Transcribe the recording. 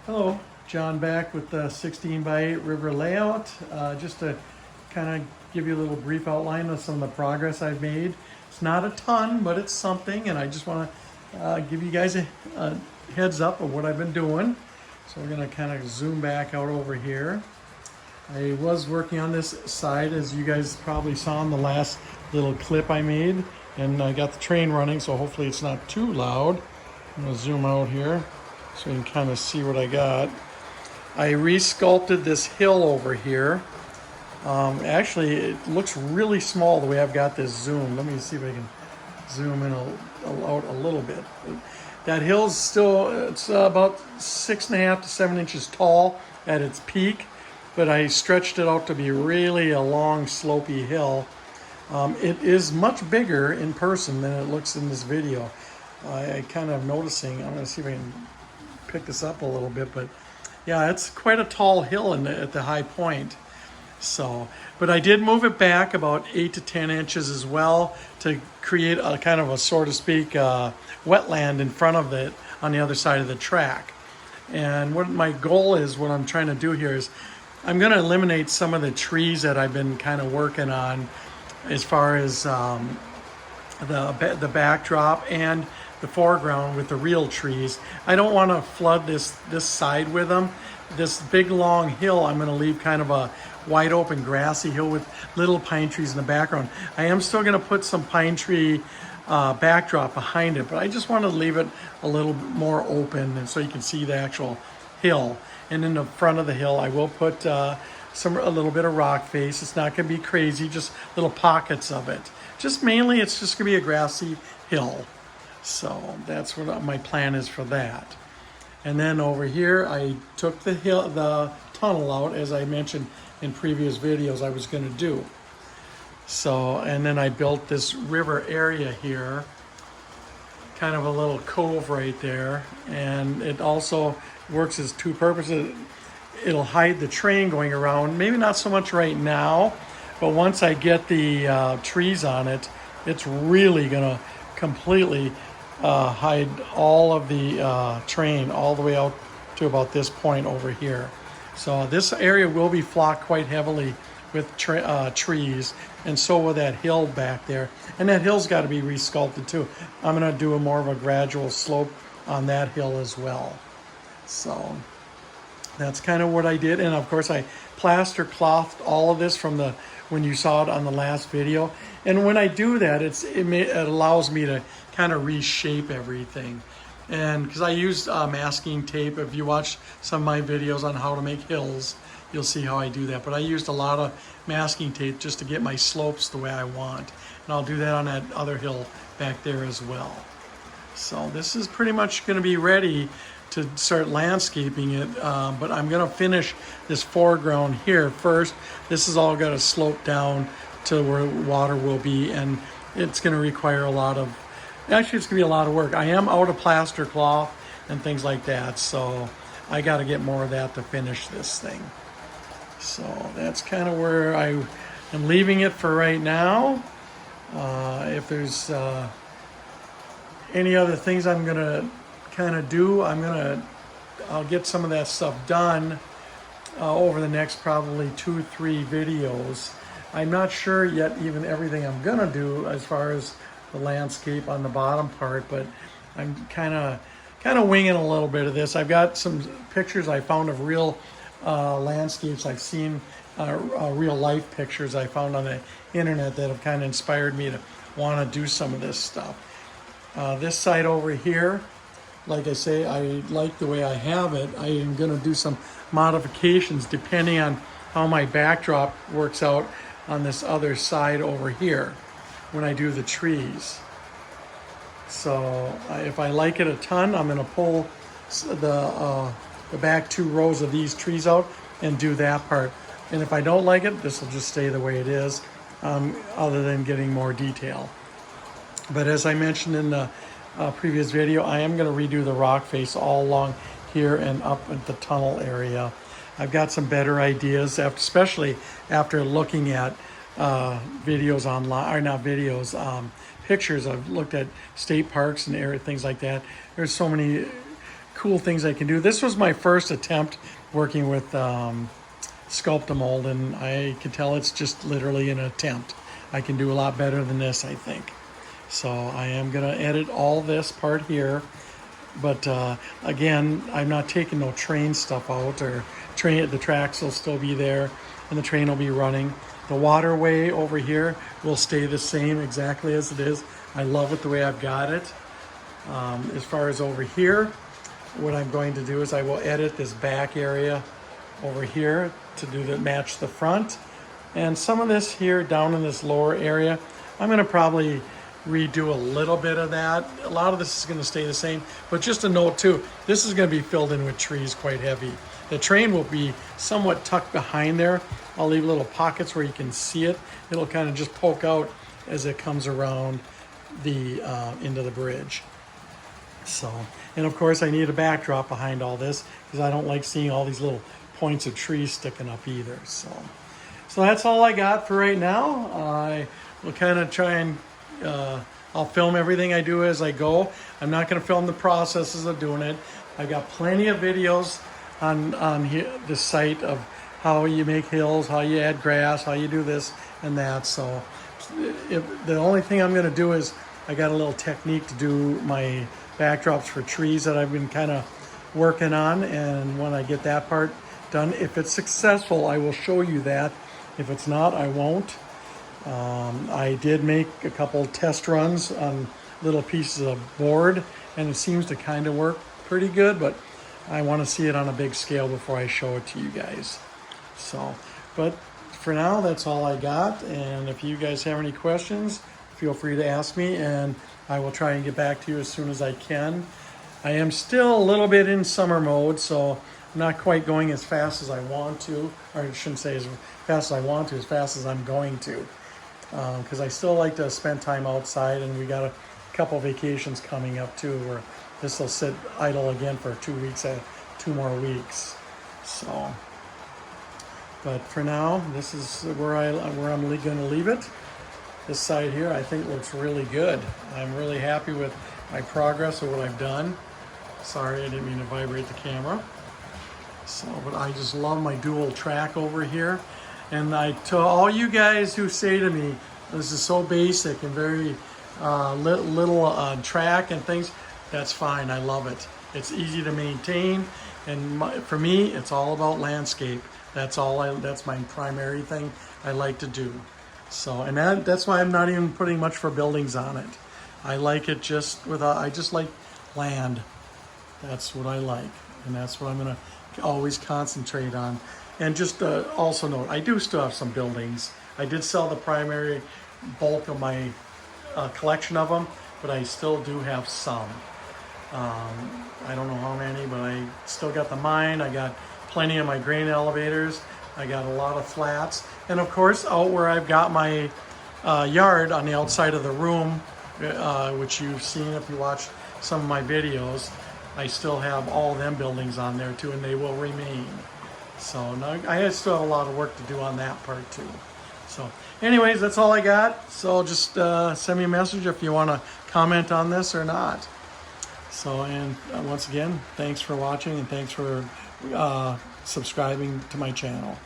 Hello, John back with the 16 by 8 river layout. Just to kind of give you a little brief outline of some of the progress I've made. It's not a ton, but it's something, and I just want to give you guys a heads up of what I've been doing. So we're going to kind of zoom back out over here. I was working on this side, as you guys probably saw in the last little clip I made, and I got the train running, so hopefully it's not too loud. I'm going to zoom out here so you can kind of see what I got. I re-sculpted this hill over here. Actually, it looks really small the way I've got this zoom. Let me see if I can zoom in out a little bit. That hill's still, it's about 6.5 to 7 inches tall at its peak, but I stretched it out to be really a long, slopey hill. It is much bigger in person than it looks in this video. I kind of noticing, I'm going to see if I can pick this up a little bit, but yeah, it's quite a tall hill at the high point. So, but I did move it back about 8 to 10 inches as well to create a kind of a, so to speak, wetland in front of it on the other side of the track. And what my goal is, what I'm trying to do here is I'm going to eliminate some of the trees that I've been kind of working on as far as the backdrop and the foreground with the real trees. I don't want to flood this side with them. This big long hill, I'm going to leave kind of a wide open grassy hill with little pine trees in the background. I am still going to put some pine tree backdrop behind it, but I just want to leave it a little more open and so you can see the actual hill. And in the front of the hill, I will put a little bit of rock face. It's not going to be crazy, just little pockets of it. Just mainly, it's just going to be a grassy hill. So that's what my plan is for that. And then over here, I took the tunnel out, as I mentioned in previous videos I was going to do. So, and then I built this river area here, kind of a little cove right there. And it also works as two purposes. It'll hide the train going around, maybe not so much right now, but once I get the trees on it, it's really going to completely hide all of the train all the way out to about this point over here. So this area will be flocked quite heavily with trees, and so will that hill back there. And that hill's got to be resculpted too. I'm going to do a more of a gradual slope on that hill as well. So that's kind of what I did. And of course I plaster clothed all of this from when you saw it on the last video. And when I do that, it allows me to kind of reshape everything. And because I used masking tape, if you watch some of my videos on how to make hills, you'll see how I do that. But I used a lot of masking tape just to get my slopes the way I want. And I'll do that on that other hill back there as well. So this is pretty much going to be ready to start landscaping it, but I'm going to finish this foreground here first. This is all got to slope down to where water will be, and it's going to require a lot of, actually it's going to be a lot of work. I am out of plaster cloth and things like that, so I got to get more of that to finish this thing. So that's kind of where I am leaving it for right now. If there's any other things I'm going to kind of do, I'll get some of that stuff done over the next probably 2-3 videos. I'm not sure yet even everything I'm gonna do as far as the landscape on the bottom part, but I'm kind of winging a little bit of this. I've got some pictures I found of real landscapes I've seen, real life pictures I found on the internet that have kind of inspired me to want to do some of this stuff. This side over here, like I say, I like the way I have it. I am going to do some modifications depending on how my backdrop works out on this other side over here when I do the trees. So if I like it a ton, I'm going to pull the back 2 rows of these trees out and do that part. And if I don't like it, this will just stay the way it is, other than getting more detail. But as I mentioned in the previous video, I am going to redo the rock face all along here and up at the tunnel area. I've got some better ideas, especially after looking at videos online, or not videos, pictures. I've looked at state parks and things like that. There's so many cool things I can do. This was my first attempt working with Sculptamold, and I can tell it's just literally an attempt. I can do a lot better than this, I think. So I am gonna edit all this part here, but again, I'm not taking no train stuff out, or the tracks will still be there and the train will be running. The waterway over here will stay the same exactly as it is. I love it the way I've got it. As far as over here, what I'm going to do is I will edit this back area over here to match the front. And some of this here down in this lower area, I'm gonna probably redo a little bit of that. A lot of this is gonna stay the same, but just a note too, this is gonna be filled in with trees quite heavy. The train will be somewhat tucked behind there. I'll leave little pockets where you can see it. It'll kind of just poke out as it comes around the into the bridge. So, and of course I need a backdrop behind all this because I don't like seeing all these little points of trees sticking up either. So that's all I got for right now. I will kind of try and I'll film everything I do as I go. I'm not going to film the processes of doing it. I've got plenty of videos on here, the site of how you make hills, how you add grass, how you do this and that. So the only thing I'm going to do is I got a little technique to do my backdrops for trees that I've been kind of working on, and when I get that part done, if it's successful, I will show you that. If it's not, I won't. I did make a couple test runs on little pieces of board, and it seems to kind of work pretty good, but I want to see it on a big scale before I show it to you guys. So, but for now, that's all I got, and if you guys have any questions, feel free to ask me, and I will try and get back to you as soon as I can. I am still a little bit in summer mode, so I'm not quite going as fast as I want to, or I shouldn't say as fast as I want to, as fast as I'm going to, because I still like to spend time outside, and we got a couple vacations coming up too, where this will sit idle again for 2 weeks, 2 more weeks. So, but for now, this is where I'm going to leave it. This side here, I think, looks really good. I'm really happy with my progress of what I've done. Sorry, I didn't mean to vibrate the camera. So, but I just love my dual track over here. And to all you guys who say to me, this is so basic and very little track and things, that's fine. I love it. It's easy to maintain, and for me, it's all about landscape. That's my primary thing I like to do. So, and that's why I'm not even putting much for buildings on it. I like it just I just like land. That's what I like, and that's what I'm gonna always concentrate on. And just also note, I do still have some buildings. I did sell the primary bulk of my collection of them, but I still do have some. I don't know how many, but I still got the mine. I got plenty of my grain elevators. I got a lot of flats. And of course, out where I've got my yard on the outside of the room, which you've seen if you watched some of my videos, I still have all them buildings on there too, and they will remain. So now I still have a lot of work to do on that part too. So anyways, that's all I got. So just send me a message if you want to comment on this or not. So, and once again, thanks for watching, and thanks for subscribing to my channel.